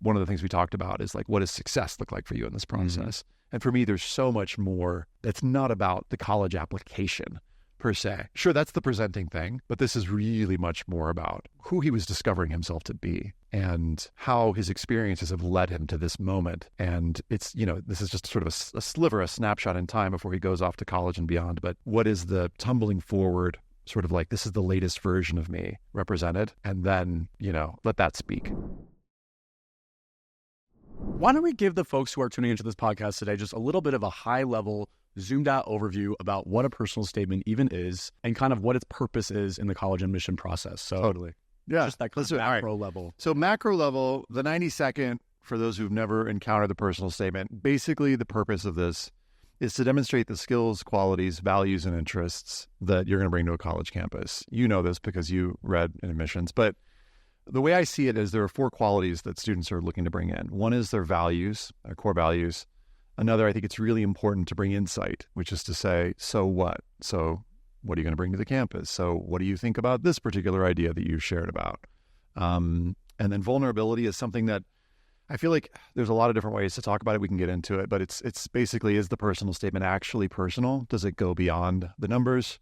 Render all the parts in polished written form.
one of the things we talked about is like, what does success look like for you in this process? And for me, there's so much more that's not about the college application per se. Sure, that's the presenting thing, but this is really much more about who he was discovering himself to be and how his experiences have led him to this moment. And it's, this is just sort of a sliver, a snapshot in time before he goes off to college and beyond. But what is the tumbling forward, sort of like, this is the latest version of me represented? And then, let that speak. Why don't we give the folks who are tuning into this podcast today just a little bit of a high-level, zoomed-out overview about what a personal statement even is and kind of what its purpose is in the college admission process. So Totally. Yeah. Just that kind of macro level. So macro level, the 90-second, for those who've never encountered the personal statement, basically the purpose of this is to demonstrate the skills, qualities, values, and interests that you're going to bring to a college campus. You know this because you read in admissions, but the way I see it is there are 4 qualities that students are looking to bring in. One is their values, their core values. Another, I think it's really important to bring insight, which is to say, so what? So what are you going to bring to the campus? So what do you think about this particular idea that you shared about? And then vulnerability is something that I feel like there's a lot of different ways to talk about it. We can get into it, but it's basically, is the personal statement actually personal? Does it go beyond the numbers?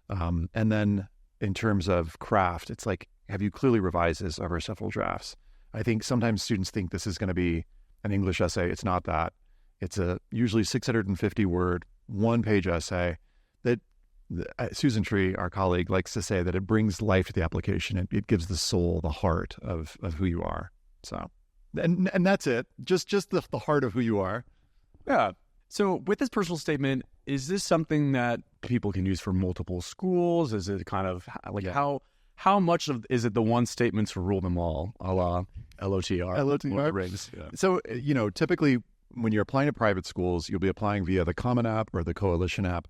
And then in terms of craft, it's like, have you clearly revised this over several drafts? I think sometimes students think this is going to be an English essay. It's not that. It's a usually 650-word, one-page essay that Susan Tree, our colleague, likes to say that it brings life to the application. It gives the soul, the heart of who you are. So, and that's it. Just the heart of who you are. Yeah. So with this personal statement, is this something that people can use for multiple schools? Is it kind of like how much of is it the one statement to rule them all, a la LOTR? LOTR. Rings. Yeah. So, typically when you're applying to private schools, you'll be applying via the Common App or the Coalition app.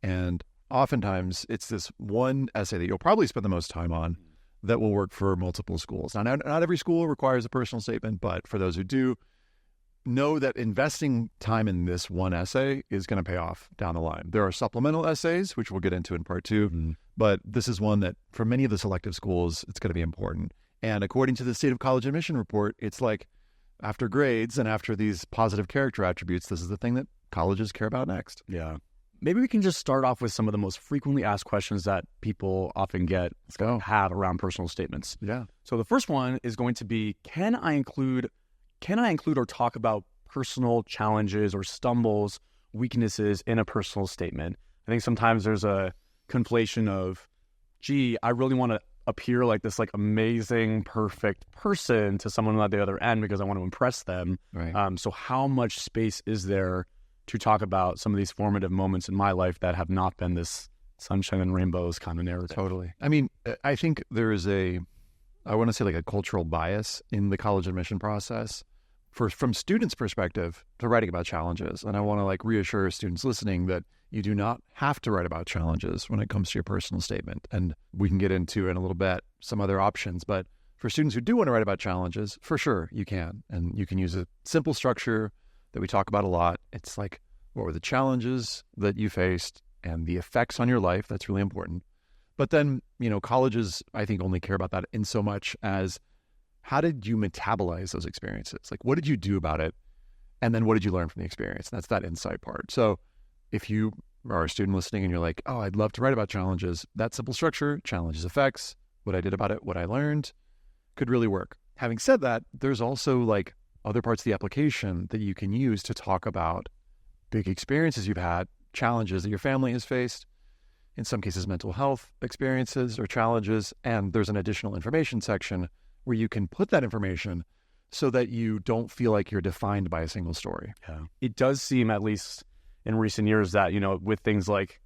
And oftentimes it's this one essay that you'll probably spend the most time on that will work for multiple schools. Now, not every school requires a personal statement, but for those who do, know that investing time in this one essay is going to pay off down the line. There are supplemental essays, which we'll get into in part 2, but this is one that for many of the selective schools, it's going to be important. And according to the State of College Admission Report, it's like after grades and after these positive character attributes, this is the thing that colleges care about next. Yeah. Maybe we can just start off with some of the most frequently asked questions that people often have around personal statements. Yeah. So the first one is going to be, can I include or talk about personal challenges or stumbles, weaknesses in a personal statement? I think sometimes there's a conflation of, gee, I really want to appear like this amazing, perfect person to someone at the other end because I want to impress them. Right. So how much space is there to talk about some of these formative moments in my life that have not been this sunshine and rainbows kind of narrative? Totally. I mean, I think there is a cultural bias in the college admission process from students' perspective to writing about challenges. And I want to reassure students listening that you do not have to write about challenges when it comes to your personal statement. And we can get into in a little bit some other options, but for students who do want to write about challenges, for sure you can. And you can use a simple structure that we talk about a lot. It's like, what were the challenges that you faced and the effects on your life? That's really important. But then, colleges, I think, only care about that in so much as how did you metabolize those experiences? What did you do about it? And then what did you learn from the experience? That's that insight part. So if you are a student listening and you're like, oh, I'd love to write about challenges, that simple structure, challenges, effects, what I did about it, what I learned, could really work. Having said that, there's also other parts of the application that you can use to talk about big experiences you've had, challenges that your family has faced, in some cases mental health experiences or challenges, and there's an additional information section where you can put that information so that you don't feel like you're defined by a single story. Yeah. It does seem, at least in recent years, that, with things like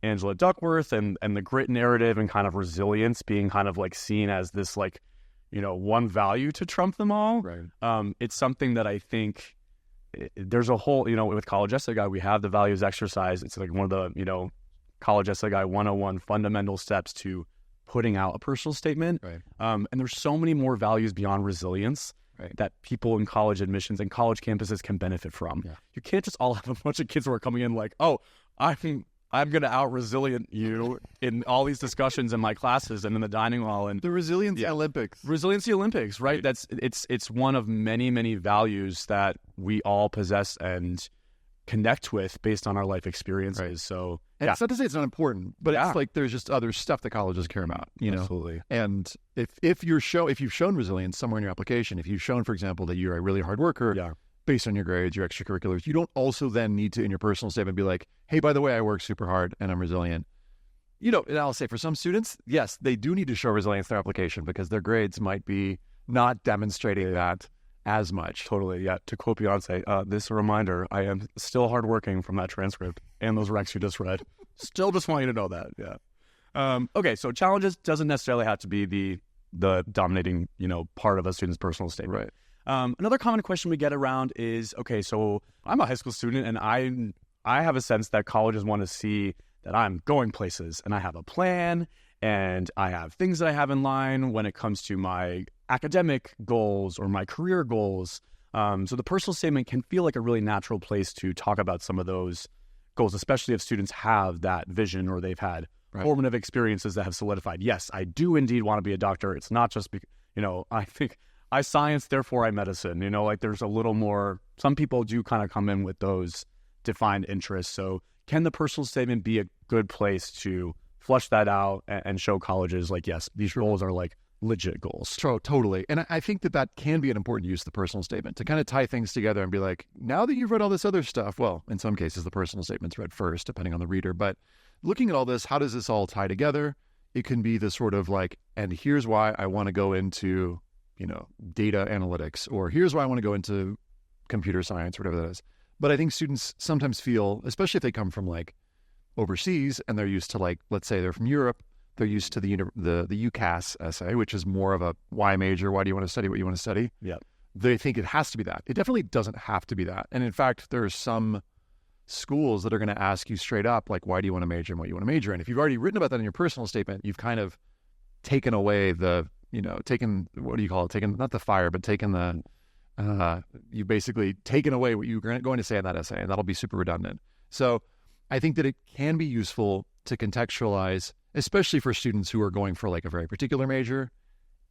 Angela Duckworth and the grit narrative and kind of resilience being kind of seen as this one value to trump them all. Right. It's something that I think there's a whole, with College Essay Guide, we have the values exercise. It's one of the, College Essay Guide 101 fundamental steps to putting out a personal statement. Right. And there's so many more values beyond resilience that people in college admissions and college campuses can benefit from. Yeah. You can't just all have a bunch of kids who are coming in oh, I'm going to out-resilient you in all these discussions in my classes and in the dining hall. And the Resiliency Olympics. Resiliency Olympics, right? It's one of many, many values that we all possess and connect with based on our life experiences. Right. So, and it's not to say it's not important, but it's like there's just other stuff that colleges care about, you know? Absolutely. And if you've shown resilience somewhere in your application, if you've shown, for example, that you're a really hard worker, based on your grades, your extracurriculars, you don't also then need to, in your personal statement, be like, hey, by the way, I work super hard and I'm resilient. You know, and I'll say for some students, yes, they do need to show resilience in their application because their grades might be not demonstrating that as much. Totally, yeah. To quote Beyonce, this a reminder, I am still hardworking from that transcript and those recs you just read. Still just want you to know that, yeah. Okay, so challenges doesn't necessarily have to be the dominating, part of a student's personal statement. Right. Another common question we get around is, okay, so I'm a high school student and I have a sense that colleges want to see that I'm going places and I have a plan and I have things that I have in line when it comes to my academic goals or my career goals. So the personal statement can feel like a really natural place to talk about some of those goals, especially if students have that vision or they've had formative experiences that have solidified, yes, I do indeed want to be a doctor. It's not just, I think I science, therefore I medicine. Like there's a little more, some people do kind of come in with those defined interests. So can the personal statement be a good place to flush that out and show colleges like, yes, these goals are like legit goals? Totally. And I think that can be an important use of the personal statement to kind of tie things together and be like, now that you've read all this other stuff, well, in some cases, the personal statement's read first, depending on the reader. But looking at all this, how does this all tie together? It can be the sort of like, and here's why I want to go into data analytics, or here's why I want to go into computer science, or whatever that is. But I think students sometimes feel, especially if they come from like overseas and they're used to like, let's say they're from Europe, they're used to the UCAS essay, which is more of a why major, why do you want to study what you want to study? Yeah. They think it has to be that. It definitely doesn't have to be that. And in fact, there are some schools that are going to ask you straight up, like, why do you want to major and what you want to major in? If you've already written about that in your personal statement, you've kind of taken away taken, what do you call it? Taken, not the fire, but taken you basically taken away what you're going to say in that essay, and that'll be super redundant. So I think that it can be useful to contextualize, especially for students who are going for like a very particular major,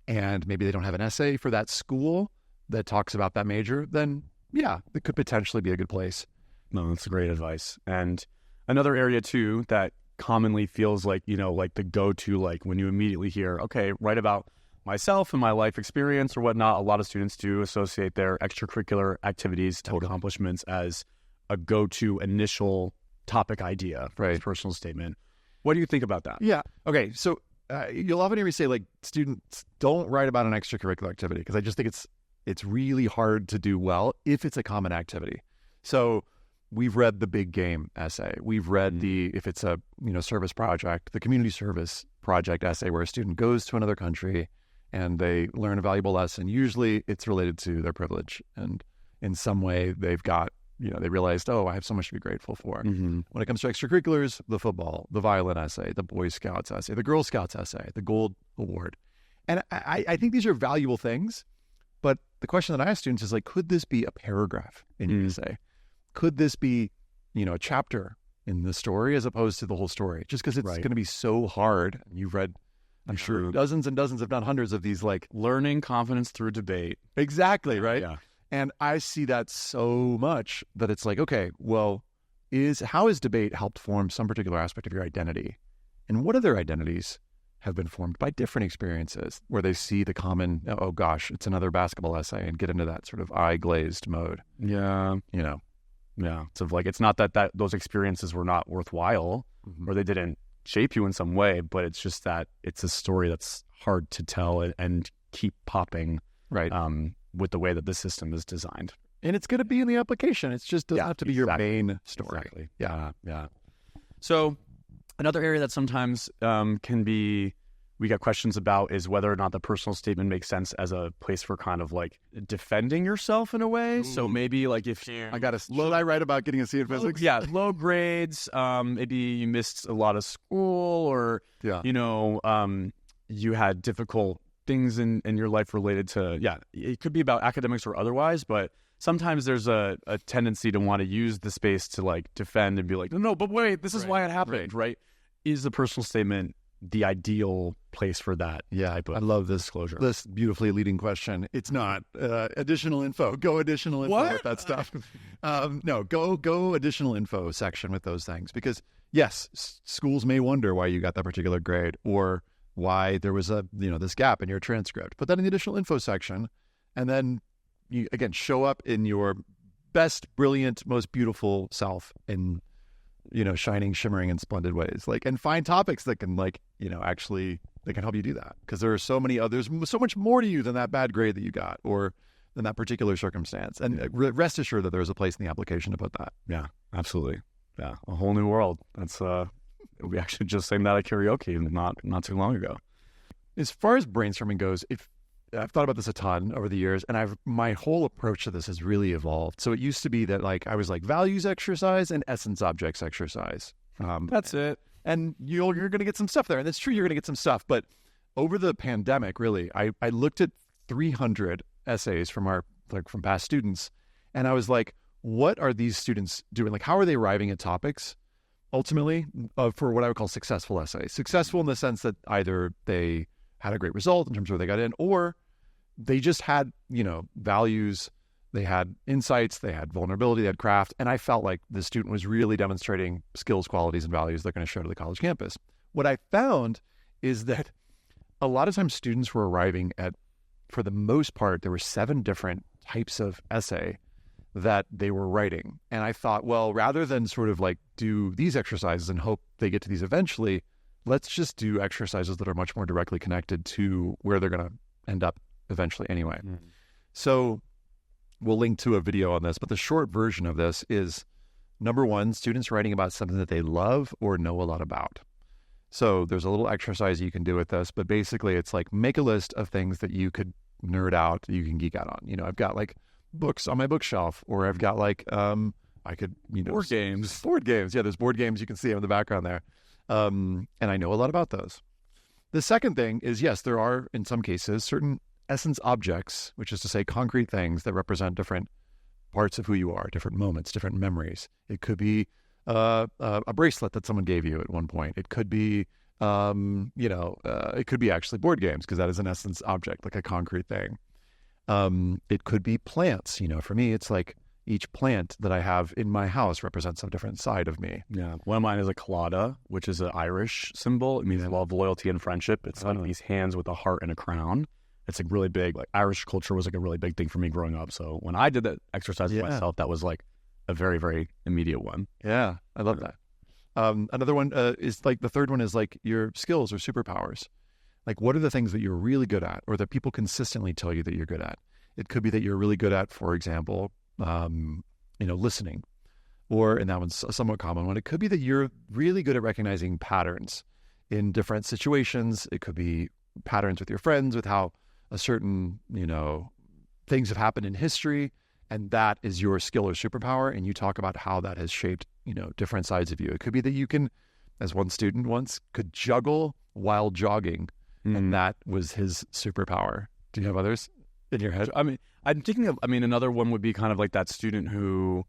and maybe they don't have an essay for that school that talks about that major, then yeah, it could potentially be a good place. No, that's great advice. And another area too that commonly feels like, like the go-to, like when you immediately hear, okay, write about myself and my life experience or whatnot, a lot of students do associate their extracurricular activities and accomplishments as a go-to initial topic idea for his personal statement. What do you think about that? Yeah. Okay. So you'll often hear me say, like, students don't write about an extracurricular activity, because I just think it's really hard to do well if it's a common activity. So we've read the big game essay. We've read if it's a service project, the community service project essay, where a student goes to another country and they learn a valuable lesson. Usually it's related to their privilege, and in some way they've got, they realized, oh, I have so much to be grateful for. Mm-hmm. When it comes to extracurriculars, the football, the violin essay, the Boy Scouts essay, the Girl Scouts essay, the Gold Award. And I think these are valuable things, but the question that I ask students is like, could this be a paragraph in your essay? Could this be, a chapter in the story as opposed to the whole story? Just because it's going to be so hard. You've read, I'm sure, dozens and dozens, if not hundreds of these, like learning confidence through debate. Exactly, right? Yeah. And I see that so much that it's like, okay, well, how has debate helped form some particular aspect of your identity? And what other identities have been formed by different experiences where they see the common, oh gosh, it's another basketball essay, and get into that sort of eye-glazed mode. Yeah. Yeah. So like, it's not that those experiences were not worthwhile or they didn't shape you in some way, but it's just that it's a story that's hard to tell and keep popping with the way that the system is designed. And it's going to be in the application. It's just doesn't have to be your main story. Exactly. Yeah. So another area that sometimes can be, we get questions about, is whether or not the personal statement makes sense as a place for kind of like defending yourself in a way. So maybe like if you... I write about getting a C in physics? Yeah, low grades, maybe you missed a lot of school, or, you had difficult things in your life related to, it could be about academics or otherwise, but sometimes there's a tendency to want to use the space to like defend and be like, no, but wait, this is why it happened, right? Is the personal statement the ideal place for that? Yeah, type of I love this disclosure. This beautifully leading question. It's not additional info. Go additional info with that stuff. No, go additional info section with those things, because yes, schools may wonder why you got that particular grade or why there was this gap in your transcript. Put that in the additional info section, and then you again show up in your best, brilliant, most beautiful self in shining, shimmering, and splendid ways. Like, and find topics that can actually they can help you do that, because there are so many others, so much more to you than that bad grade that you got or than that particular circumstance. And rest assured that there's a place in the application to put that. Yeah, absolutely. Yeah, a whole new world. That's we actually just sang that at karaoke not too long ago. As far as brainstorming goes, I've thought about this a ton over the years, and my whole approach to this has really evolved. So it used to be that I was values exercise and essence objects exercise. That's it. And you're going to get some stuff there, and it's true, you're going to get some stuff. But over the pandemic, really, I looked at 300 essays from from past students, and I was like, what are these students doing? How are they arriving at topics ultimately for what I would call successful essays? Successful in the sense that either they had a great result in terms of where they got in, or they just had, values, they had insights, they had vulnerability, they had craft. And I felt like the student was really demonstrating skills, qualities, and values they're going to show to the college campus. What I found is that a lot of times students were arriving at, for the most part, there were 7 different types of essay that they were writing. And I thought, well, rather than sort of do these exercises and hope they get to these eventually, let's just do exercises that are much more directly connected to where they're going to end up eventually anyway. Mm-hmm. So we'll link to a video on this, but the short version of this is, number 1, students writing about something that they love or know a lot about. So there's a little exercise you can do with this, but basically it's make a list of things that you could nerd out, that you can geek out on. I've got books on my bookshelf, or I've got I could, board games. Board games. Yeah, there's board games. You can see them in the background there. And I know a lot about those. The second thing is, yes, there are, in some cases, certain essence objects, which is to say concrete things that represent different parts of who you are, different moments, different memories. It could be a bracelet that someone gave you at one point. It could be, it could be actually board games, because that is an essence object, a concrete thing. It could be plants. For me, it's each plant that I have in my house represents a different side of me. Yeah. One of mine is a colada, which is an Irish symbol. It means love, loyalty, and friendship. It's these hands with a heart and a crown. It's really big. Irish culture was a really big thing for me growing up. So when I did that exercise with myself, that was a very, very immediate one. Yeah, I love that. Another one is the third one is your skills or superpowers. What are the things that you're really good at, or that people consistently tell you that you're good at? It could be that you're really good at, for example, listening, and that one's a somewhat common one. It could be that you're really good at recognizing patterns in different situations. It could be patterns with your friends, with how a certain, things have happened in history, and that is your skill or superpower. And you talk about how that has shaped, different sides of you. It could be that you can, as one student once, could juggle while jogging. And that was his superpower. Do you have others in your head? I mean, I'm thinking of, another one would be kind of that student who,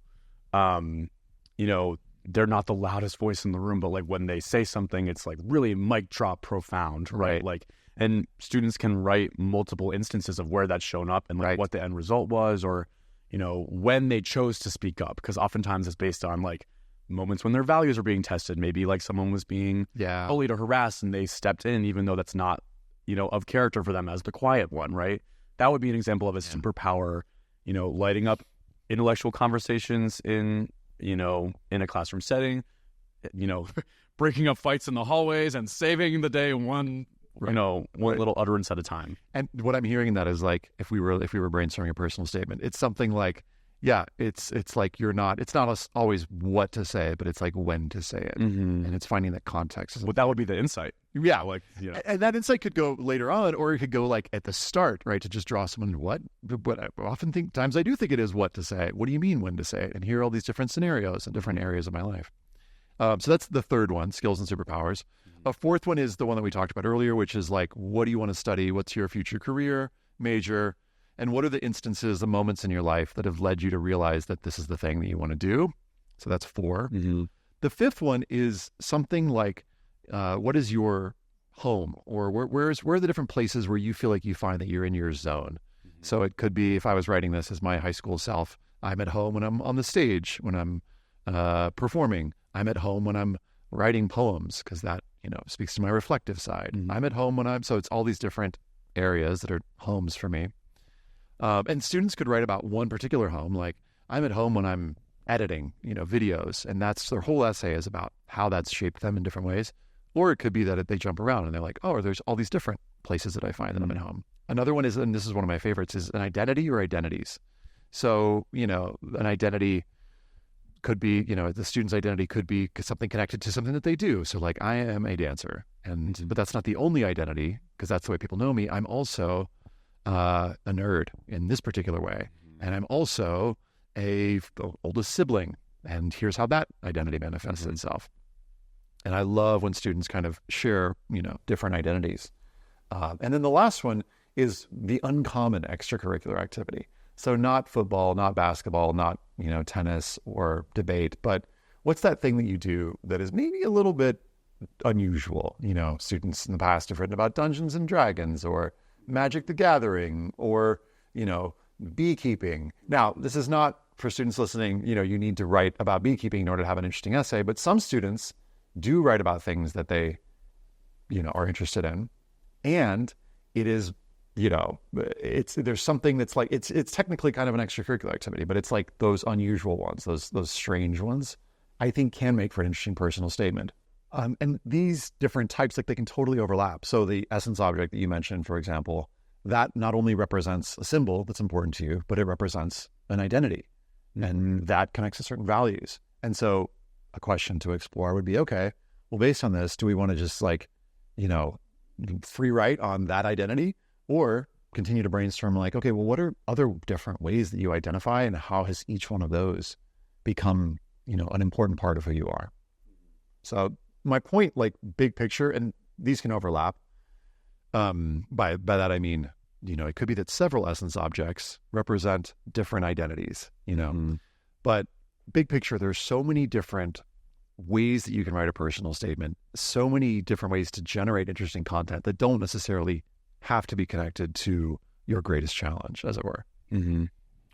they're not the loudest voice in the room, but when they say something, it's really mic drop profound, right? And students can write multiple instances of where that's shown up and what the end result was, or, when they chose to speak up, because oftentimes it's based on moments when their values are being tested. Maybe someone was being bullied or harassed and they stepped in, even though that's not, of character for them as the quiet one, right? That would be an example of a superpower, lighting up intellectual conversations in a classroom setting, breaking up fights in the hallways and saving the day one little utterance at a time. And what I'm hearing in that is if we were brainstorming a personal statement, it's something it's not always what to say, but it's when to say it. Mm-hmm. And it's finding that context. Well, that would be the insight. Yeah. And that insight could go later on, or it could go at the start, right? To just draw someone what? But I often times I do think it is what to say. What do you mean when to say it? And here are all these different scenarios and different areas of my life. So that's the third one, skills and superpowers. A fourth one is the one that we talked about earlier, which is like, what do you want to study? What's your future career, major? And what are the instances, the moments in your life that have led you to realize that this is the thing that you want to do? So that's 4. The fifth one is something like, what is your home? Or where are the different places where you feel like you find that you're in your zone? So it could be, if I was writing this as my high school self, I'm at home when I'm on the stage, when I'm performing. I'm at home when I'm writing poems, because that, speaks to my reflective side. I'm at home so it's all these different areas that are homes for me. And students could write about one particular home, like I'm at home when I'm editing, videos, and that's their whole essay is about how that's shaped them in different ways. Or it could be that they jump around and they're like, oh, there's all these different places that I find that I'm at home. Another one is, and this is one of my favorites, is an identity or identities. So, an identity could be, the student's identity could be something connected to something that they do. So like, I am a dancer, but that's not the only identity, because that's the way people know me. I'm also a nerd in this particular way. And I'm also the oldest sibling. And here's how that identity manifests itself. And I love when students kind of share, different identities. And then the last one is the uncommon extracurricular activity. So not football, not basketball, not, tennis or debate, but what's that thing that you do that is maybe a little bit unusual? Students in the past have written about Dungeons and Dragons or Magic the Gathering or, beekeeping. Now, this is not for students listening, you need to write about beekeeping in order to have an interesting essay, but some students do write about things that they, are interested in. And it is, there's something that's like, it's technically kind of an extracurricular activity, but it's like those unusual ones, those strange ones, I think can make for an interesting personal statement. And these different types, like they can totally overlap. So the essence object that you mentioned, for example, that not only represents a symbol that's important to you, but it represents an identity, and that connects to certain values. And so a question to explore would be, okay, well, based on this, do we want to just free write on that identity, or continue to brainstorm like, okay, well, what are other different ways that you identify, and how has each one of those become, an important part of who you are? So my point, like big picture, and these can overlap. By that, I mean, it could be that several essence objects represent different identities, but big picture, there's so many different ways that you can write a personal statement, so many different ways to generate interesting content that don't necessarily have to be connected to your greatest challenge, as it were.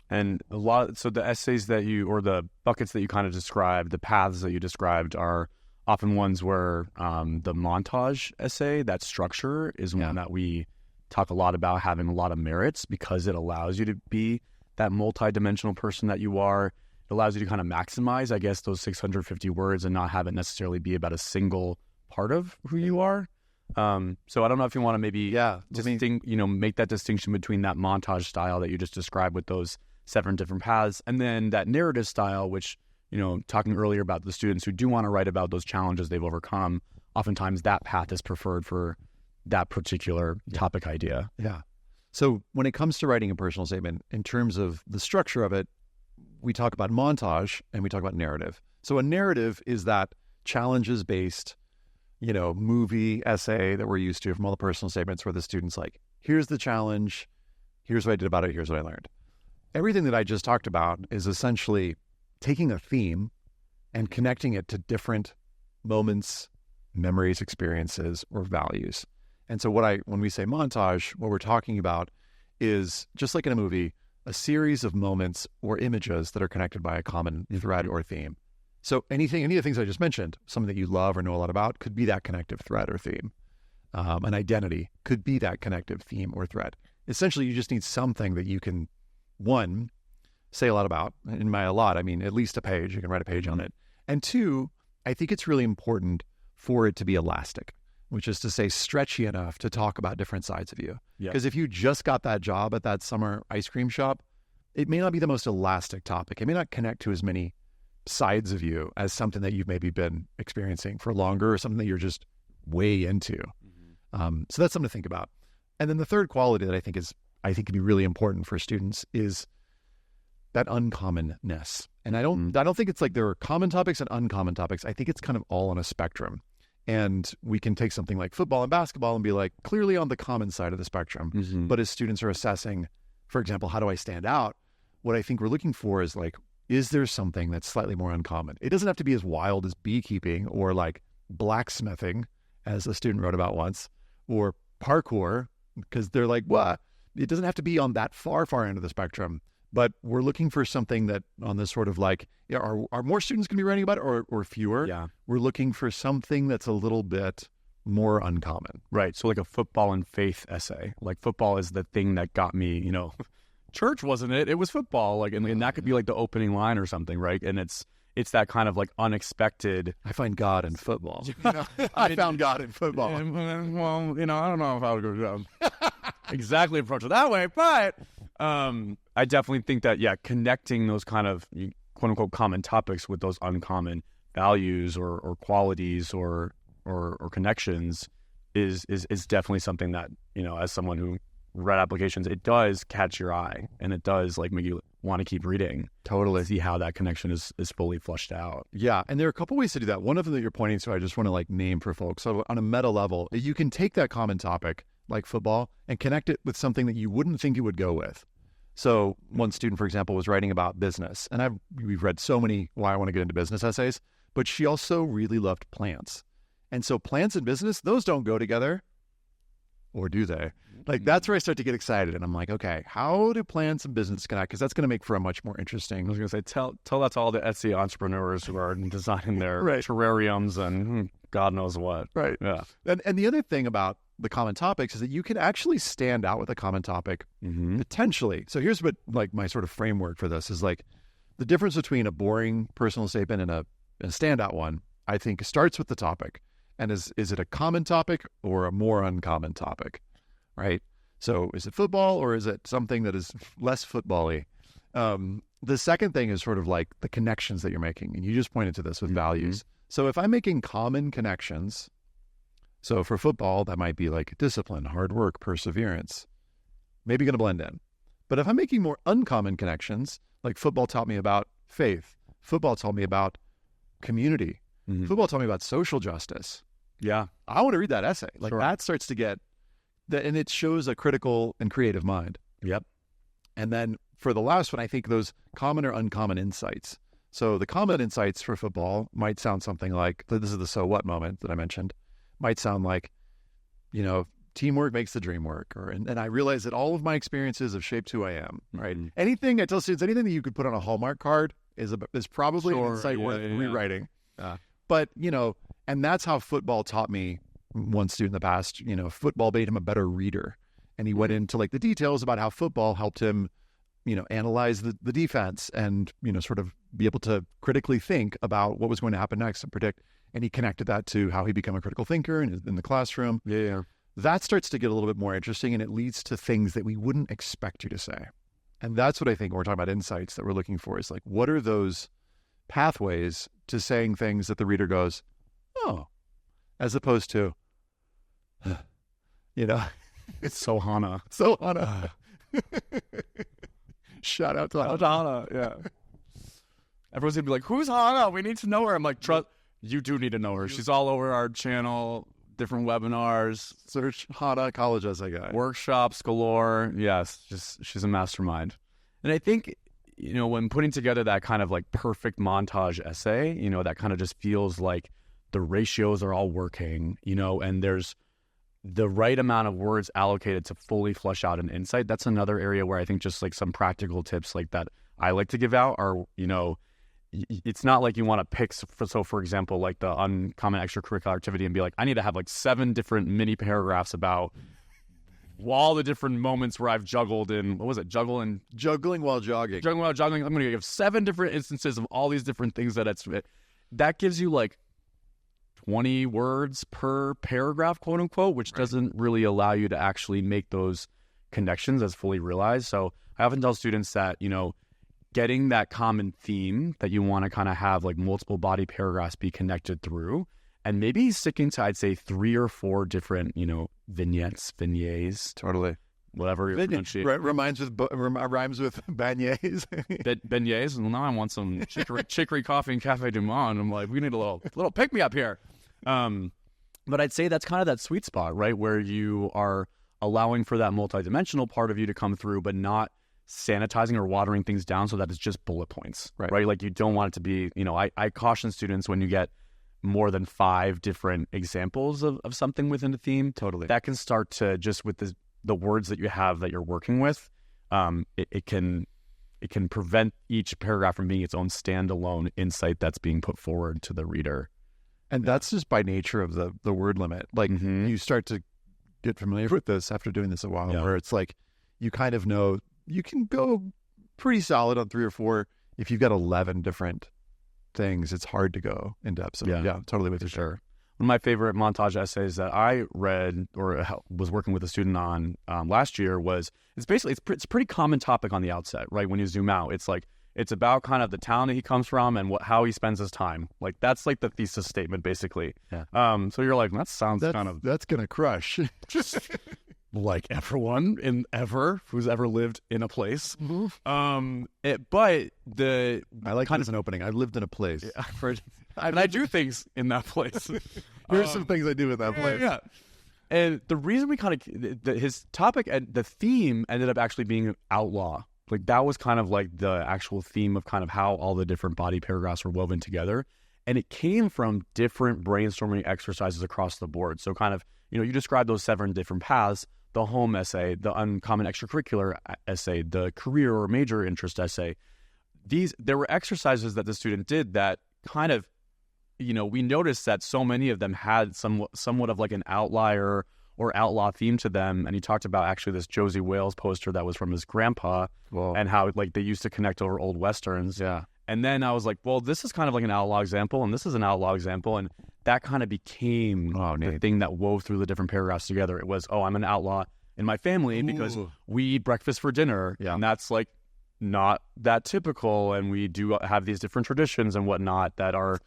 And so the essays or the buckets that you kind of described, the paths that you described are often ones where the montage essay, that structure is one that we talk a lot about having a lot of merits, because it allows you to be that multi-dimensional person that you are. It allows you to kind of maximize, I guess, those 650 words and not have it necessarily be about a single part of who you are. So I don't know if you want to maybe make that distinction between that montage style that you just described with those 7 different paths, and then that narrative style, which, talking earlier about the students who do want to write about those challenges they've overcome, oftentimes that path is preferred for that particular topic idea. Yeah. So when it comes to writing a personal statement, in terms of the structure of it, we talk about montage and we talk about narrative. So a narrative is that challenges-based, movie essay that we're used to from all the personal statements, where the student's like, here's the challenge, here's what I did about it, here's what I learned. Everything that I just talked about is essentially taking a theme and connecting it to different moments, memories, experiences, or values. And so when we say montage, what we're talking about is, just like in a movie, a series of moments or images that are connected by a common thread or theme. So any of the things I just mentioned, something that you love or know a lot about, could be that connective thread or theme. An identity could be that connective theme or thread. Essentially, you just need something that you can, one, say a lot about. And by a lot, I mean at least a page. You can write a page on it. And 2, I think it's really important for it to be elastic, which is to say stretchy enough to talk about different sides of you. Because if you just got that job at that summer ice cream shop, it may not be the most elastic topic. It may not connect to as many sides of you as something that you've maybe been experiencing for longer, or something that you're just way into. So that's something to think about. And then the third quality that I think can be really important for students is that uncommonness. And I don't think it's like there are common topics and uncommon topics. I think it's kind of all on a spectrum. And we can take something like football and basketball and be like clearly on the common side of the spectrum. But as students are assessing, for example, how do I stand out? What I think we're looking for is like, is there something that's slightly more uncommon? It doesn't have to be as wild as beekeeping or like blacksmithing, as a student wrote about once, or parkour, because they're like, what? It doesn't have to be on that far end of the spectrum. But we're looking for something that on this sort of like, are more students going to be writing about it or fewer? Yeah. We're looking for something that's a little bit more uncommon. Right. So like a football and faith essay. Like football is the thing that got me, church wasn't it? It was football. Like, and that could be like the opening line or something, right? And it's that kind of like unexpected. I find God in football. I found God in football. Well, I don't know if I would go exactly approach it that way, but I definitely think that, connecting those kind of quote unquote common topics with those uncommon values or qualities or connections is definitely something that, as someone who read applications, it does catch your eye and it does like make you want to keep reading. Totally. See how that connection is fully flushed out. Yeah. And there are a couple ways to do that. One of them that you're pointing to, I just want to like name for folks. So on a meta level, you can take that common topic like football and connect it with something that you wouldn't think it would go with. So one student, for example, was writing about business, and we've read so many why I want to get into business essays, but she also really loved plants. And so plants and business, those don't go together, or do they? Like that's where I start to get excited, and I'm like, okay, how do plants and business connect? Because that's going to make for a much more interesting. I was going to say, tell that to all the Etsy entrepreneurs who are designing their Right. terrariums and God knows what. Right. Yeah. And the other thing about the common topics is that you can actually stand out with a common topic potentially. So here's what like my sort of framework for this is like the difference between a boring personal statement and a standout one, I think starts with the topic. And is it a common topic or a more uncommon topic, right? So is it football or is it something that is less football-y? The second thing is sort of like the connections that you're making. And you just pointed to this with values. So if I'm making common connections, so for football, that might be like discipline, hard work, perseverance, maybe going to blend in. But if I'm making more uncommon connections, like football taught me about faith, football taught me about community, football taught me about social justice. Yeah. I want to read that essay. Like Sure. that starts to get, and it shows a critical and creative mind. Yep. And then for the last one, I think those common or uncommon insights. So the common insights for football might sound something like, this is the so what moment that I mentioned, might sound like, teamwork makes the dream work. And I realize that all of my experiences have shaped who I am, right? Anything, I tell students, anything that you could put on a Hallmark card is probably an insight worth rewriting. But, and that's how football taught me. One student in the past, football made him a better reader. And he went into like the details about how football helped him, analyze the defense and, sort of be able to critically think about what was going to happen next and predict. And he connected that to how he became a critical thinker in the classroom. Yeah. That starts to get a little bit more interesting, and it leads to things that we wouldn't expect you to say. And that's what I think when we're talking about insights that we're looking for is like, what are those pathways to saying things that the reader goes, oh, as opposed to, It's so Hana. so Hana. Shout out to Hana. Hana, yeah. Everyone's going to be like, who's Hana? We need to know her. I'm like, trust. You do need to know her. She's all over our channel, different webinars. Search Hana College Essay Guide. Workshops galore. Yes, she's a mastermind. And I think, when putting together that kind of like perfect montage essay, that kind of just feels like the ratios are all working, and there's the right amount of words allocated to fully flesh out an insight. That's another area where I think just like some practical tips like that I like to give out are, it's not like you want to pick, for example, like the uncommon extracurricular activity and be like, I need to have like 7 different mini paragraphs about all the different moments where I've juggled in, what was it? Juggling while jogging. Juggling while joggling. I'm going to give 7 different instances of all these different things that gives you like 20 words per paragraph, quote unquote, which doesn't really allow you to actually make those connections as fully realized. So I often tell students that, getting that common theme that you want to kind of have like multiple body paragraphs be connected through, and maybe sticking to, I'd say, 3 or 4 different, vignettes. Totally. whatever you pronunciate. Rhymes with beignets. Beignets, and now I want some chicory coffee and Cafe Du Monde. I'm like, we need a little pick me up here. But I'd say that's kind of that sweet spot, right, where you are allowing for that multidimensional part of you to come through, but not sanitizing or watering things down so that it's just bullet points, right? Like you don't want it to be, I caution students when you get more than 5 different examples of something within a theme. Totally. That can start to just with the words that you have that you're working with, it can prevent each paragraph from being its own standalone insight that's being put forward to the reader. And that's just by nature of the word limit. Like you start to get familiar with this after doing this a while, where it's like you kind of know you can go pretty solid on 3 or 4. If you've got 11 different things, it's hard to go in depth. So yeah, totally with you. Sure. One of my favorite montage essays that I read or was working with a student on last year it's a pretty common topic on the outset, right? When you zoom out, it's about kind of the town that he comes from and how he spends his time. Like that's like the thesis statement, basically. Yeah. So you're like, that's gonna crush. Like everyone who's ever lived in a place. Mm-hmm. But I like kind of an opening. I lived in a place, and I do things in that place. Here's some things I do in that place. Yeah. And the reason we kind of his topic and the theme ended up actually being outlaw. Like that was kind of like the actual theme of kind of how all the different body paragraphs were woven together. And it came from different brainstorming exercises across the board. So kind of, you described those 7 different paths: the home essay, the uncommon extracurricular essay, the career or major interest essay. There were exercises that the student did that kind of, we noticed that so many of them had somewhat of like an outlier or outlaw theme to them. And he talked about actually this Josie Wales poster that was from his grandpa. Whoa. And how like they used to connect over old Westerns. Yeah. And then I was like, well, this is kind of like an outlaw example, and this is an outlaw example. And that kind of became the thing that wove through the different paragraphs together. It was, I'm an outlaw in my family because we eat breakfast for dinner. Yeah. And that's like not that typical. And we do have these different traditions and whatnot that are,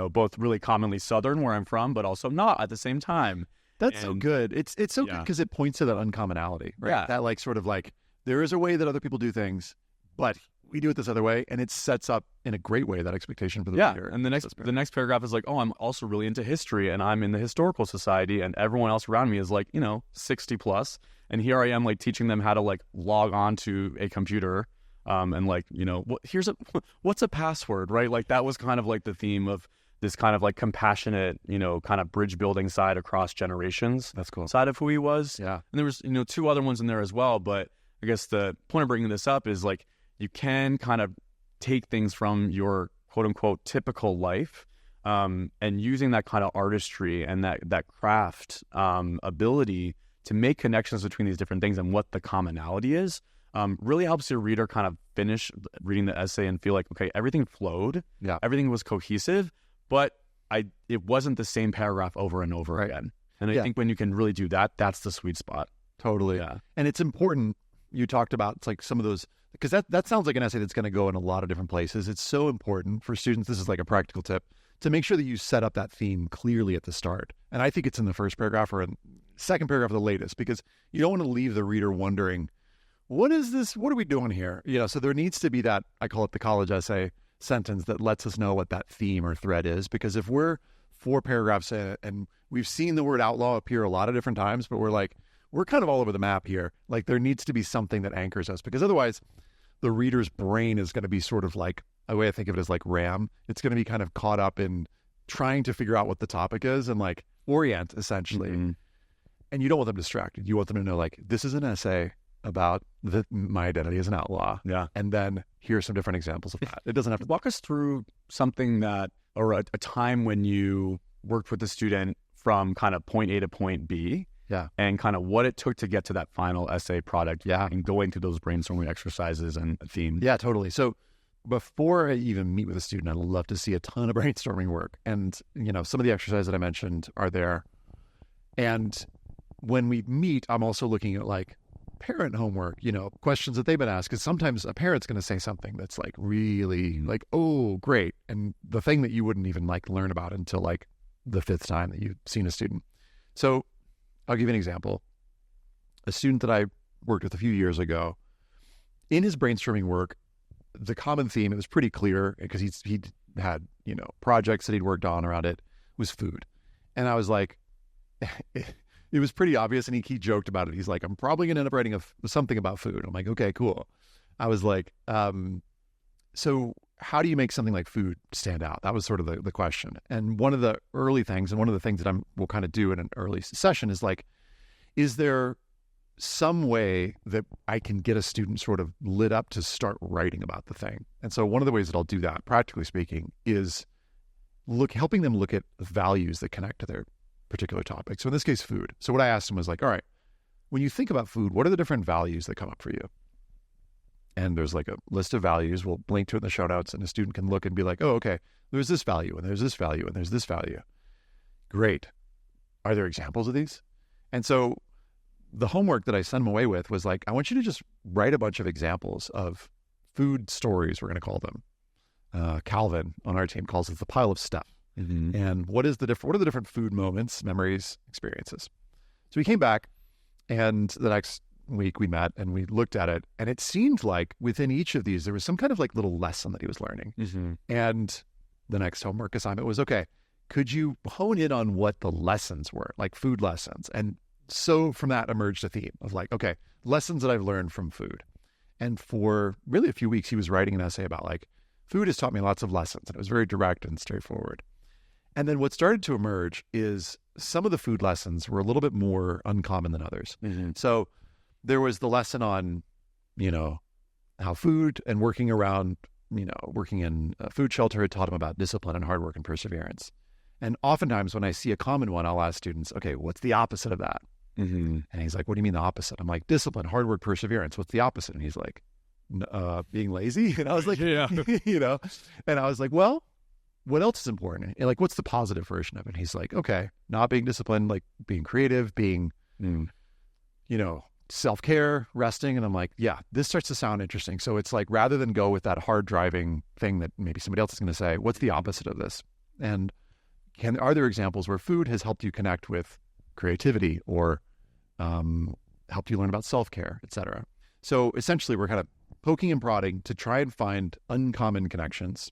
both really commonly Southern where I'm from, but also not at the same time. That's so good. It's so good because it points to that uncommonality, right? Yeah. That like sort of like there is a way that other people do things, but we do it this other way, and it sets up in a great way that expectation for the reader. And the next paragraph is like, I'm also really into history, and I'm in the historical society, and everyone else around me is like, 60 plus, and here I am like teaching them how to like log on to a computer, and like what's a password, right? Like that was kind of like the theme of this kind of like compassionate, kind of bridge building side across generations. That's cool. Side of who he was. Yeah. And there was 2 other ones in there as well, but I guess the point of bringing this up is like you can kind of take things from your quote unquote typical life, and using that kind of artistry and that craft ability to make connections between these different things and what the commonality is, really helps your reader kind of finish reading the essay and feel like, okay, everything flowed, everything was cohesive, but it wasn't the same paragraph over and over again. And I think when you can really do that, that's the sweet spot. Totally. Yeah. And it's important. You talked about, it's like some of those, because that sounds like an essay that's going to go in a lot of different places. It's so important for students. This is like a practical tip to make sure that you set up that theme clearly at the start. And I think it's in the first paragraph or in second paragraph of the latest, because you don't want to leave the reader wondering, what is this? What are we doing here? So there needs to be that, I call it the college essay sentence that lets us know what that theme or thread is. Because if we're 4 paragraphs in and we've seen the word outlaw appear a lot of different times, but we're kind of all over the map here. Like there needs to be something that anchors us, because otherwise the reader's brain is going to be sort of like, the way I think of it is like RAM. It's going to be kind of caught up in trying to figure out what the topic is and like orient essentially. Mm-hmm. And you don't want them distracted. You want them to know like, this is an essay about my identity as an outlaw. Yeah. And then here's some different examples of that. It doesn't have to walk us through something that, or a time when you worked with a student from kind of point A to point B. Yeah. And kind of what it took to get to that final essay product. Yeah. And going through those brainstorming exercises and themes. Yeah, totally. So before I even meet with a student, I'd love to see a ton of brainstorming work. And, some of the exercises that I mentioned are there. And when we meet, I'm also looking at like parent homework, questions that they've been asked. Because sometimes a parent's going to say something that's like really like, oh, great. And the thing that you wouldn't even like learn about until like the 5th time that you've seen a student. So I'll give you an example. A student that I worked with a few years ago. In his brainstorming work, the common theme, it was pretty clear because he had, projects that he'd worked on around it, was food. And I was like, it was pretty obvious. And he joked about it. He's like, I'm probably going to end up writing something about food. I'm like, okay, cool. I was like, so how do you make something like food stand out? That was sort of the question. And one of the early things, and one of the things that we'll kind of do in an early session is like, is there some way that I can get a student sort of lit up to start writing about the thing? And so one of the ways that I'll do that, practically speaking, is helping them look at values that connect to their particular topic. So in this case, food. So what I asked him was like, all right, when you think about food, what are the different values that come up for you? And there's like a list of values. We'll link to it in the show notes, and a student can look and be like, oh, okay, there's this value, and there's this value, and there's this value. Great. Are there examples of these? And so the homework that I sent them away with was like, I want you to just write a bunch of examples of food stories, we're going to call them. Calvin on our team calls it the pile of stuff. Mm-hmm. And what are the different food moments, memories, experiences? So we came back, and the next week we met and we looked at it, and it seemed like within each of these there was some kind of like little lesson that he was learning. Mm-hmm. And the next homework assignment was, okay, could you hone in on what the lessons were, like food lessons? And so from that emerged a theme of like, okay, lessons that I've learned from food. And for really a few weeks, he was writing an essay about like, food has taught me lots of lessons. And it was very direct and straightforward. And then what started to emerge is some of the food lessons were a little bit more uncommon than others. Mm-hmm. So there was the lesson on, how food and working around, working in a food shelter had taught him about discipline and hard work and perseverance. And oftentimes when I see a common one, I'll ask students, okay, what's the opposite of that? Mm-hmm. And he's like, what do you mean the opposite? I'm like, discipline, hard work, perseverance. What's the opposite? And he's like, being lazy. And I was like, yeah. And I was like, well, what else is important? And like, what's the positive version of it? And he's like, okay, not being disciplined, like being creative, being, self-care, resting. And I'm like, yeah, this starts to sound interesting. So it's like, rather than go with that hard driving thing that maybe somebody else is going to say, what's the opposite of this? And are there examples where food has helped you connect with creativity or helped you learn about self-care, et cetera? So essentially, we're kind of poking and prodding to try and find uncommon connections,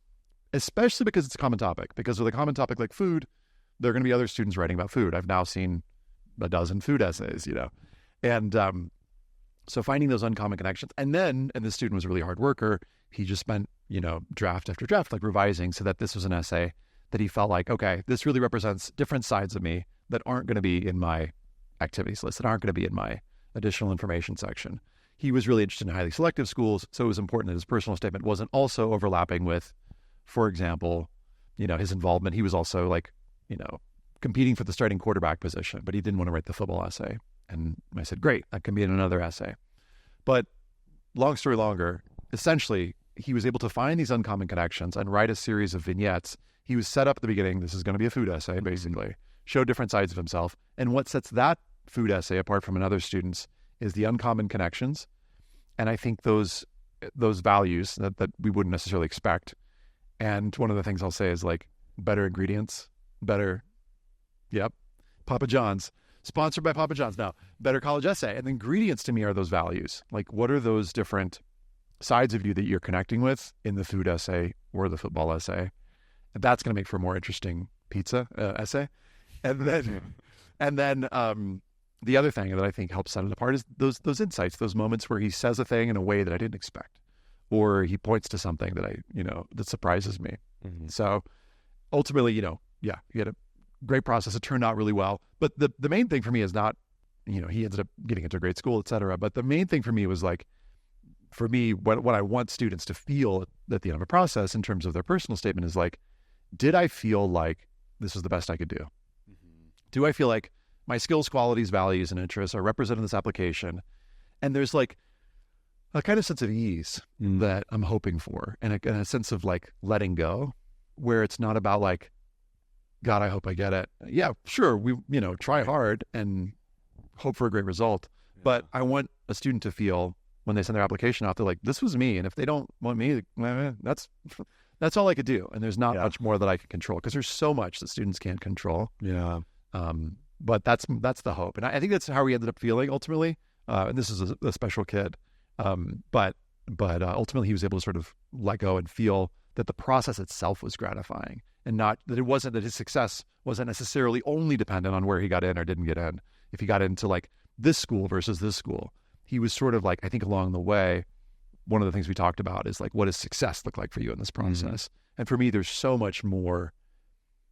especially because it's a common topic. Because with a common topic like food, there are going to be other students writing about food. I've now seen a dozen food essays, And so finding those uncommon connections. And the student was a really hard worker. He just spent, draft after draft, like revising so that this was an essay that he felt like, okay, this really represents different sides of me that aren't going to be in my activities list, that aren't going to be in my additional information section. He was really interested in highly selective schools, so it was important that his personal statement wasn't also overlapping with, for example, his involvement. He was also like, competing for the starting quarterback position, but he didn't want to write the football essay. And I said, great, that can be in another essay. But long story longer, essentially, he was able to find these uncommon connections and write a series of vignettes. He was set up at the beginning, this is going to be a food essay, basically, show different sides of himself. And what sets that food essay apart from another student's is the uncommon connections. And I think those values that we wouldn't necessarily expect. And one of the things I'll say is like better ingredients, Papa John's, sponsored by Papa John's now, better college essay. And the ingredients to me are those values. Like, what are those different sides of you that you're connecting with in the food essay or the football essay? And that's going to make for a more interesting pizza essay. And then the other thing that I think helps set it apart is those insights, those moments where he says a thing in a way that I didn't expect, or he points to something that that surprises me. Mm-hmm. So ultimately, you had a great process. It turned out really well. But the main thing for me is not, he ended up getting into a great school, et cetera. But the main thing for me was like, what I want students to feel at the end of a process in terms of their personal statement is like, did I feel like this was the best I could do? Mm-hmm. Do I feel like my skills, qualities, values, and interests are represented in this application? And there's like a kind of sense of ease that I'm hoping for, and a sense of like letting go, where it's not about like, God, I hope I get it. Yeah, sure. We, try hard and hope for a great result. Yeah. But I want a student to feel when they send their application out, they're like, this was me. And if they don't want me, that's all I could do. And there's not much more that I can control, because there's so much that students can't control. Yeah. But that's the hope. And I think that's how we ended up feeling ultimately. and this is a special kid. But ultimately he was able to sort of let go and feel that the process itself was gratifying, and not that it wasn't that his success wasn't necessarily only dependent on where he got in or didn't get in. If he got into like this school versus this school, he was sort of like, I think along the way, one of the things we talked about is like, what does success look like for you in this process? And for me, there's so much more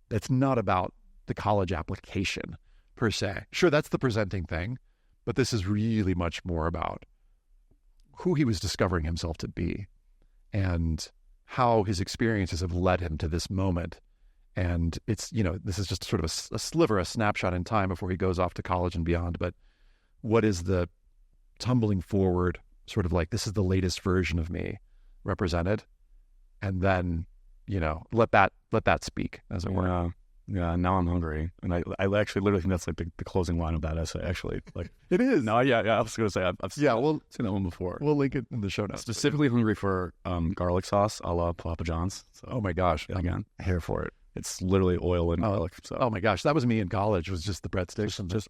that's not about the college application per se. Sure, that's the presenting thing, but this is really much more about who he was discovering himself to be and how his experiences have led him to this moment. And it's, this is just sort of a sliver, a snapshot in time before he goes off to college and beyond. But what is the tumbling forward, sort of like, this is the latest version of me represented? And then, let that speak, as it were. Yeah, now I'm hungry. And I actually literally think that's like the closing line of that essay, actually. Like, it is. No, yeah, I was going to say, I've seen that one before. We'll link it in the show notes. Specifically hungry for garlic sauce a la Papa John's. So, oh my gosh. Again, I'm here for it. It's literally oil and garlic. So. Oh my gosh, that was me in college. Was just the breadsticks and just.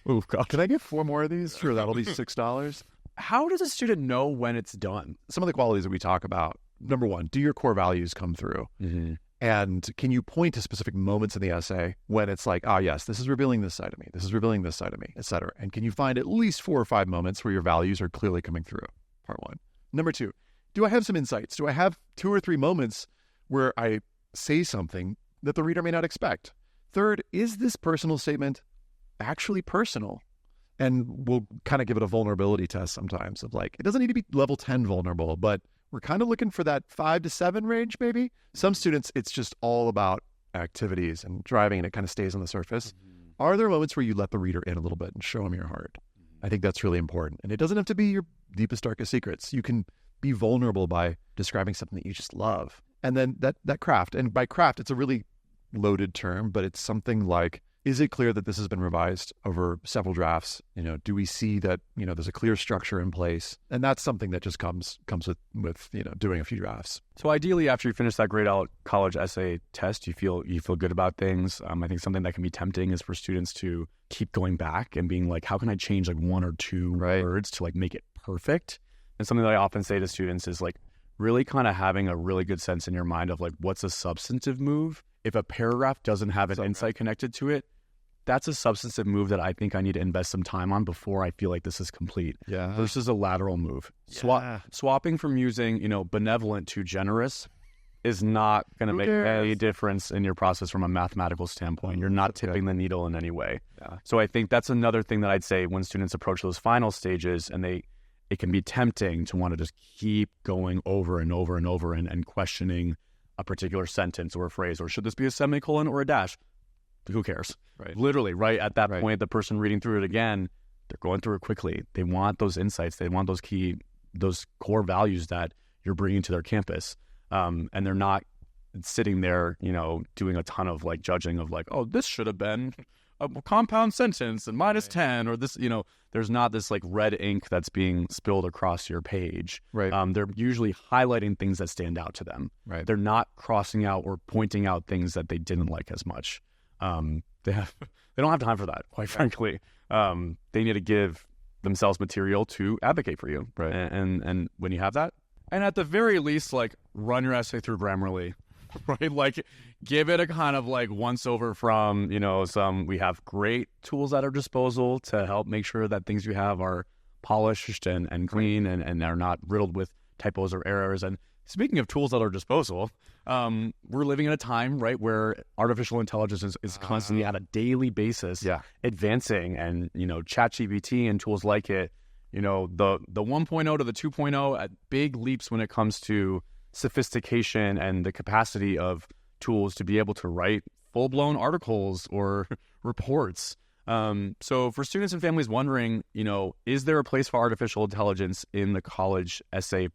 Oh God! Can I get 4 more of these? Sure, that'll be $6. How does a student know when it's done? Some of the qualities that we talk about. Number one, do your core values come through? Mm-hmm. And can you point to specific moments in the essay when it's like, yes, this is revealing this side of me, this is revealing this side of me, et cetera? And can you find at least 4 or 5 moments where your values are clearly coming through? Part one. Number two, do I have some insights? Do I have 2 or 3 moments where I say something that the reader may not expect? Third, is this personal statement actually personal? And we'll kind of give it a vulnerability test sometimes of like, it doesn't need to be level 10 vulnerable, but we're kind of looking for that 5 to 7 range, maybe. Some students, it's just all about activities and driving, and it kind of stays on the surface. Mm-hmm. Are there moments where you let the reader in a little bit and show them your heart? Mm-hmm. I think that's really important. And it doesn't have to be your deepest, darkest secrets. You can be vulnerable by describing something that you just love. And then that craft, and by craft, it's a really loaded term, but it's something like, is it clear that this has been revised over several drafts? Do we see that, there's a clear structure in place? And that's something that just comes with doing a few drafts. So ideally, after you finish that grade out college essay test, you feel good about things. I think something that can be tempting is for students to keep going back and being like, how can I change like 1 or 2 words to like make it perfect? And something that I often say to students is like, really kind of having a really good sense in your mind of like, what's a substantive move? If a paragraph doesn't have an insight connected to it, that's a substantive move that I think I need to invest some time on before I feel like this is complete. Yeah. Versus a lateral move. Yeah. Swapping from using, benevolent to generous is not going to make any difference in your process from a mathematical standpoint. You're not tipping the needle in any way. Yeah. So I think that's another thing that I'd say when students approach those final stages, and it can be tempting to want to just keep going over and over and over and questioning a particular sentence or a phrase, or should this be a semicolon or a dash? Who cares? Right. Literally, right at that point, the person reading through it again, they're going through it quickly. They want those insights. They want those core values that you're bringing to their campus. And they're not sitting there, doing a ton of like judging of like, oh, this should have been a compound sentence and minus 10, or this, there's not this like red ink that's being spilled across your page. Right. They're usually highlighting things that stand out to them. Right. They're not crossing out or pointing out things that they didn't like as much. They don't have time for that, quite frankly. They need to give themselves material to advocate for you. Right. And when you have that, and at the very least, like run your essay through Grammarly, right? Like give it a kind of like once over from, we have great tools at our disposal to help make sure that things you have are polished and clean and are not riddled with typos or errors. And speaking of tools at our disposal, we're living in a time, right, where artificial intelligence is constantly at a daily basis advancing, and, ChatGPT and tools like it, the 1.0 to the 2.0 at big leaps when it comes to sophistication and the capacity of tools to be able to write full-blown articles or reports. So for students and families wondering, is there a place for artificial intelligence in the college essay,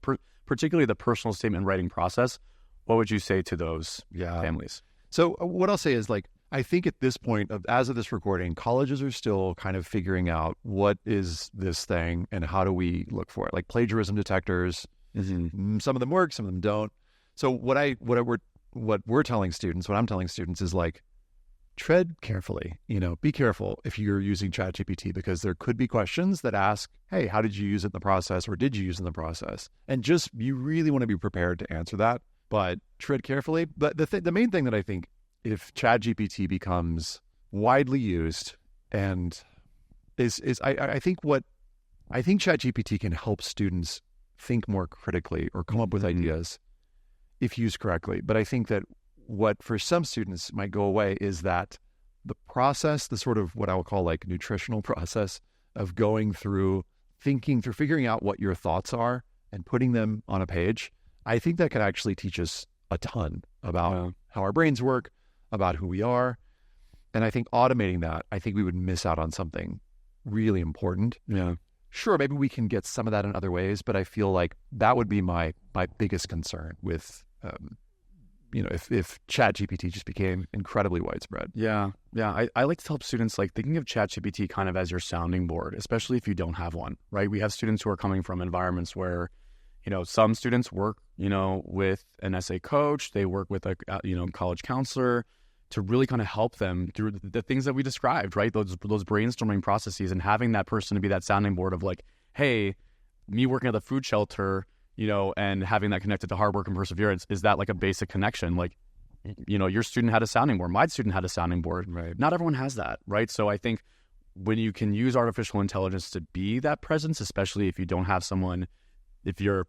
particularly the personal statement writing process? What would you say to those families? So what I'll say is, like, I think at this point, as of this recording, colleges are still kind of figuring out what is this thing and how do we look for it. Like plagiarism detectors, some of them work, some of them don't. So what we're telling students, what I'm telling students is like, tread carefully. Be careful if you're using ChatGPT, because there could be questions that ask, hey, how did you use it in the process, or did you use it in the process? And you really want to be prepared to answer that, but tread carefully. But the main thing that I think, if ChatGPT becomes widely used, and I think ChatGPT can help students think more critically or come up with ideas if used correctly. But I think that what for some students might go away is that the process, the sort of what I will call like nutritional process of going through, thinking through, figuring out what your thoughts are and putting them on a page, I think that can actually teach us a ton about how our brains work, about who we are. And I think automating that, I think we would miss out on something really important. Yeah. Sure, maybe we can get some of that in other ways, but I feel like that would be my biggest concern with if ChatGPT just became incredibly widespread. Yeah. I like to help students like thinking of ChatGPT kind of as your sounding board, especially if you don't have one, right? We have students who are coming from environments where, some students work, with an essay coach, they work with a, college counselor to really kind of help them through the things that we described, right? Those brainstorming processes, and having that person to be that sounding board of like, hey, me working at the food shelter, and having that connected to hard work and perseverance, is that like a basic connection? Like, your student had a sounding board, my student had a sounding board. Right. Not everyone has that, right? So I think when you can use artificial intelligence to be that presence, especially if you don't have someone, if you're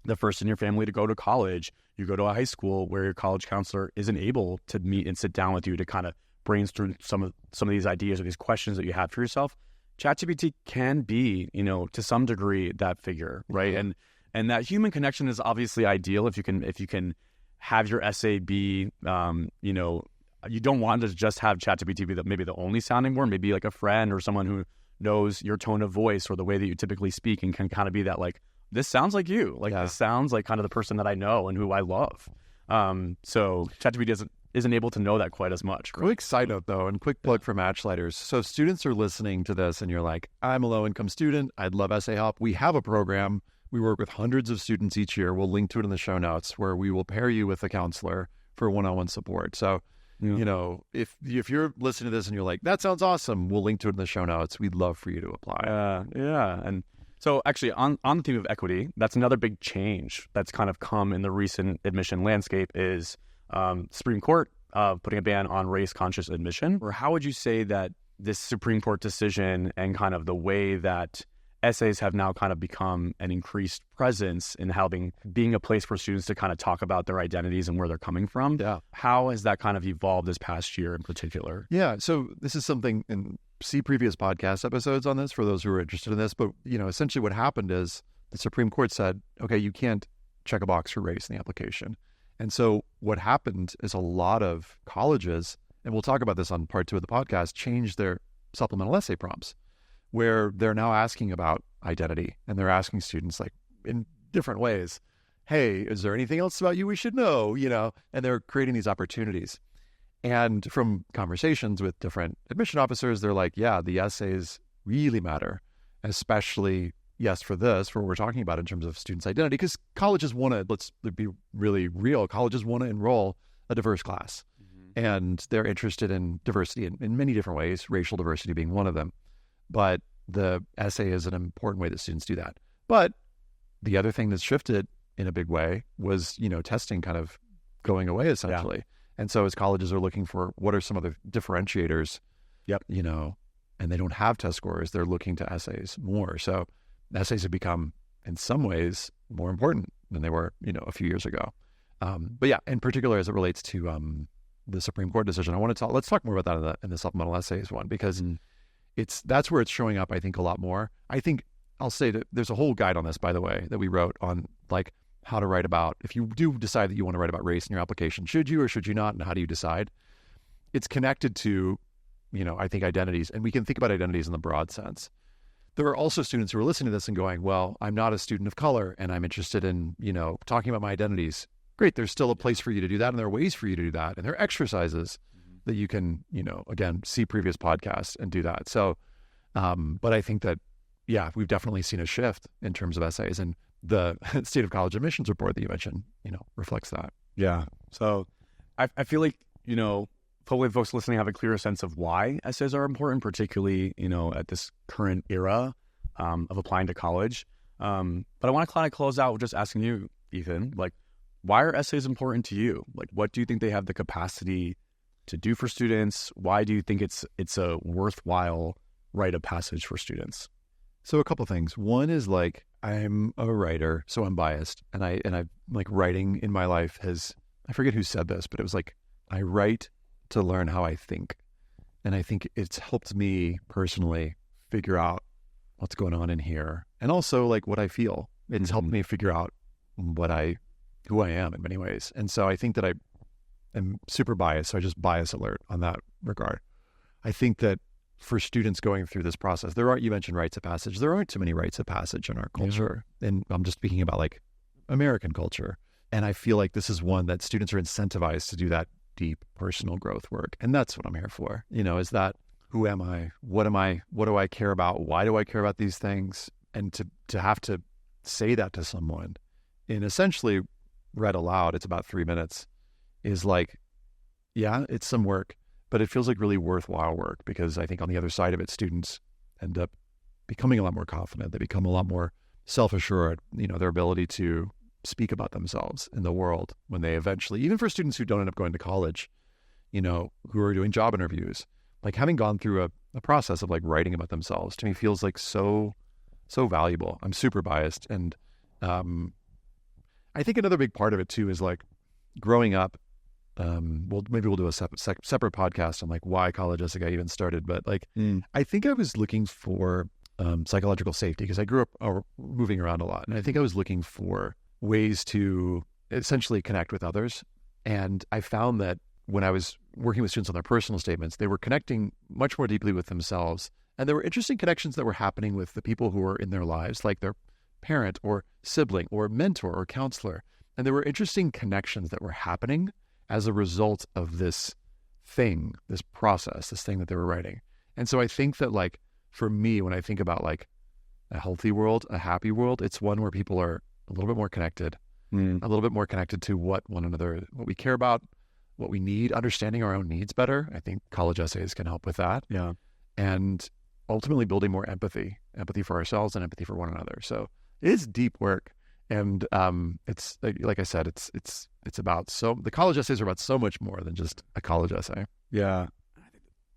the first in your family to go to college, you go to a high school where your college counselor isn't able to meet and sit down with you to kind of brainstorm some of these ideas or these questions that you have for yourself, ChatGPT can be, to some degree that figure, right? Mm-hmm. And that human connection is obviously ideal if you can have your essay be, you don't want to just have ChatGPT be maybe the only sounding board, maybe like a friend or someone who knows your tone of voice or the way that you typically speak and can kind of be that like, this sounds like you, like this sounds like kind of the person that I know and who I love. So ChatGPT isn't able to know that quite as much. Right? Quick side note though, and quick plug for Matchlighters. So if students are listening to this and you're like, I'm a low-income student, I'd love essay help. We have a program. We work with hundreds of students each year. We'll link to it in the show notes, where we will pair you with a counselor for one-on-one support. So, if you're listening to this and you're like, that sounds awesome, we'll link to it in the show notes. We'd love for you to apply. And so actually on the theme of equity, that's another big change that's kind of come in the recent admission landscape is Supreme Court putting a ban on race-conscious admission. Or how would you say that this Supreme Court decision and kind of the way that essays have now kind of become an increased presence in being a place for students to kind of talk about their identities and where they're coming from? Yeah. How has that kind of evolved this past year in particular? Yeah. So this is something, and see previous podcast episodes on this for those who are interested in this. But, essentially what happened is the Supreme Court said, okay, you can't check a box for race in the application. And so what happened is a lot of colleges, and we'll talk about this on part 2 of the podcast, changed their supplemental essay prompts, where they're now asking about identity, and they're asking students like in different ways, hey, is there anything else about you we should know? And they're creating these opportunities. And from conversations with different admission officers, they're like, yeah, the essays really matter, especially, yes, for what we're talking about in terms of students' identity, because colleges want to, let's be really real, colleges want to enroll a diverse class. Mm-hmm. And they're interested in diversity in many different ways, racial diversity being one of them. But the essay is an important way that students do that. But the other thing that's shifted in a big way was, testing kind of going away essentially. Yeah. And so as colleges are looking for what are some of the differentiators, and they don't have test scores, they're looking to essays more. So essays have become, in some ways, more important than they were, a few years ago. But yeah, in particular, as it relates to the Supreme Court decision, let's talk more about that in the supplemental essays one, because that's where it's showing up, I think, a lot more. I think I'll say that there's a whole guide on this, by the way, that we wrote on like how to write about, if you do decide that you want to write about race in your application, should you or should you not, and how do you decide? It's connected to, I think identities, and we can think about identities in the broad sense. There are also students who are listening to this and going, well, I'm not a student of color and I'm interested in, talking about my identities. Great. There's still a place for you to do that. And there are ways for you to do that. And there are exercises that you can, again, see previous podcasts and do that. So, but I think that, yeah, we've definitely seen a shift in terms of essays, and the State of College Admissions report that you mentioned, reflects that. Yeah. So I feel like, hopefully folks listening have a clearer sense of why essays are important, particularly, at this current era of applying to college. But I want to kind of close out with just asking you, Ethan, like, why are essays important to you? Like, what do you think they have the capacity to do for students? Why do you think it's a worthwhile rite of passage for students? So a couple things. One is like, I'm a writer, so I'm biased. And I like writing in my life I forget who said this, but it was like, I write to learn how I think. And I think it's helped me personally figure out what's going on in here. And also like what I feel. It's helped me figure out who I am in many ways. And so I think that I am super biased. So I just bias alert on that regard. I think that for students going through this process, you mentioned rites of passage. There aren't too many rites of passage in our culture. And I'm just speaking about like American culture. And I feel like this is one that students are incentivized to do that deep personal growth work. And that's what I'm here for. Is that, who am I? What am I? What do I care about? Why do I care about these things? And to have to say that to someone in essentially read aloud, it's about 3 minutes, is like, yeah, it's some work, but it feels like really worthwhile work, because I think on the other side of it, students end up becoming a lot more confident. They become a lot more self-assured, their ability to speak about themselves in the world when they eventually, even for students who don't end up going to college, who are doing job interviews, like having gone through a process of like writing about themselves, to me feels like so valuable. I'm super biased. And I think another big part of it too is like growing up, maybe we'll do a separate podcast on like why college essay even started. But like, I think I was looking for psychological safety, because I grew up moving around a lot. And I think I was looking for ways to essentially connect with others. And I found that when I was working with students on their personal statements, they were connecting much more deeply with themselves. And there were interesting connections that were happening with the people who were in their lives, like their parent or sibling or mentor or counselor. And there were interesting connections that were happening as a result of this thing, this process, this thing that they were writing. And so I think that like, for me, when I think about like a healthy world, a happy world, it's one where people are a little bit more connected, a little bit more connected to what we care about, what we need, understanding our own needs better. I think college essays can help with that. Yeah. And ultimately building more empathy for ourselves and empathy for one another. So it is deep work. And it's like I said, it's about the college essays are about so much more than just a college essay. Yeah.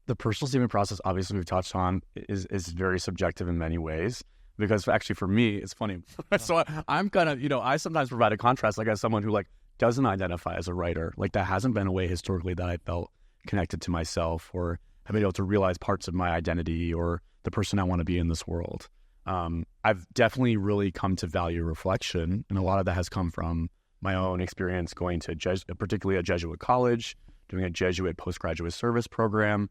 The personal statement process, obviously we've touched on, is very subjective in many ways, because actually for me, it's funny. So I'm kind of, I sometimes provide a contrast, like as someone who like doesn't identify as a writer, like that hasn't been a way historically that I felt connected to myself or have been able to realize parts of my identity or the person I want to be in this world. I've definitely really come to value reflection, and a lot of that has come from my own experience going to particularly a Jesuit college, doing a Jesuit postgraduate service program.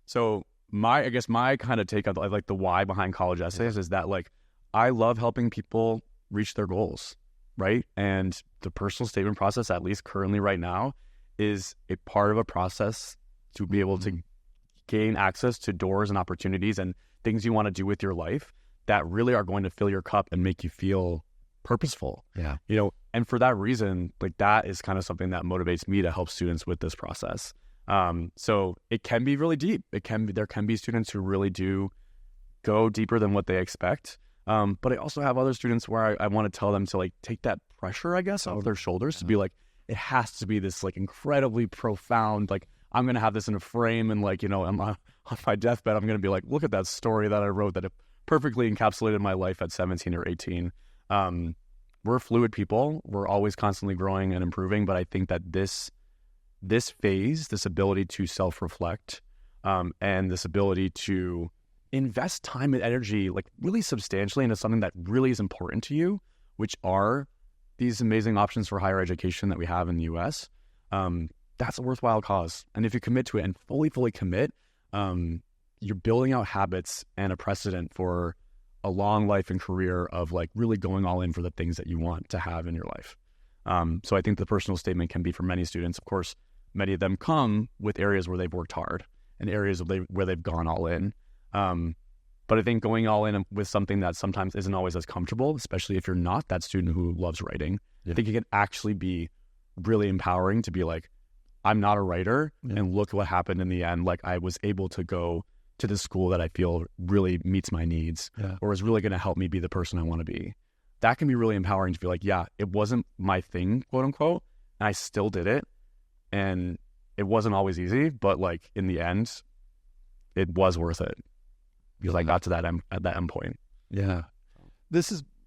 So my kind of take on like the why behind college essays is that like I love helping people reach their goals, right? And the personal statement process, at least currently right now, is a part of a process to be able to gain access to doors and opportunities and things you want to do with your life that really are going to fill your cup and make you feel purposeful. Yeah. And for that reason, like that is kind of something that motivates me to help students with this process. So it can be really deep. There can be students who really do go deeper than what they expect. But I also have other students where I want to tell them to like take that pressure, I guess, off their shoulders to be like, it has to be this like incredibly profound, like I'm going to have this in a frame and like, on my deathbed, I'm going to be like, look at that story that I wrote that it perfectly encapsulated my life at 17 or 18. We're fluid people. We're always constantly growing and improving. But I think that this phase, this ability to self-reflect, and this ability to invest time and energy, like really substantially into something that really is important to you, which are these amazing options for higher education that we have in the US, that's a worthwhile cause. And if you commit to it and fully commit, you're building out habits and a precedent for a long life and career of like really going all in for the things that you want to have in your life. So I think the personal statement can be for many students. Of course, many of them come with areas where they've worked hard and areas where they've gone all in. But I think going all in with something that sometimes isn't always as comfortable, especially if you're not that student who loves writing, I think it can actually be really empowering to be like, I'm not a writer, Yeah. and look what happened in the end. Like, I was able to go to the school that I feel really meets my needs, or is really going to help me be the person I want to be. That can be really empowering to feel like, yeah, it wasn't my thing, quote unquote, and I still did it. And it wasn't always easy, but like in the end, it was worth it because I got to that at that end point. Yeah.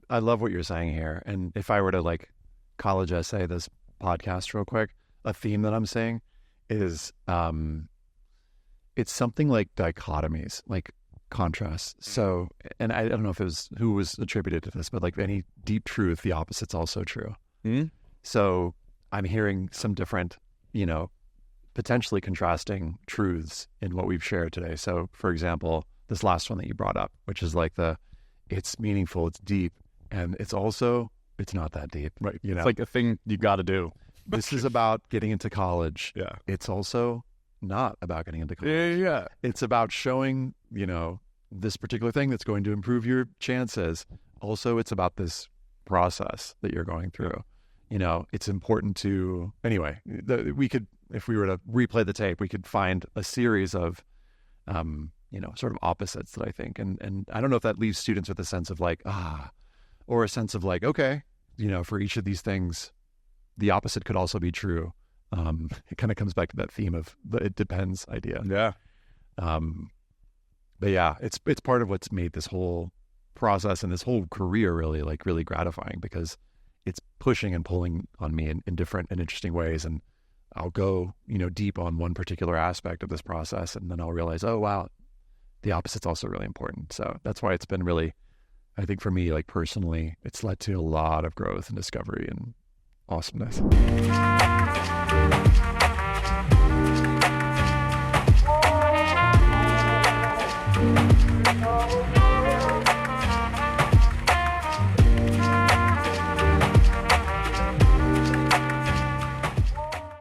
I love what you're saying here. And if I were to like college essay this podcast real quick, a theme that I'm seeing is it's something like dichotomies, like contrasts. So, and I don't know if it was who was attributed to this, but like any deep truth, the opposite's also true. Mm-hmm. So I'm hearing some different, potentially contrasting truths in what we've shared today. So for example, this last one that you brought up, which is like it's meaningful, it's deep, and it's not that deep. Right. It's like a thing you got to do. This is about getting into college. Yeah. It's also not about getting into college. Yeah. It's about showing, this particular thing that's going to improve your chances. Also, it's about this process that you're going through. It's important to, anyway, we could, if we were to replay the tape, we could find a series of, sort of opposites that I think. And I don't know if that leaves students with a sense of like, or a sense of like, okay, for each of these things, the opposite could also be true. It kind of comes back to that theme of the it depends idea. Yeah. But yeah, it's part of what's made this whole process and this whole career really gratifying, because it's pushing and pulling on me in different and interesting ways. And I'll go, deep on one particular aspect of this process, and then I'll realize, oh, wow, the opposite's also really important. So that's why it's been really, I think for me, like personally, it's led to a lot of growth and discovery and awesomeness.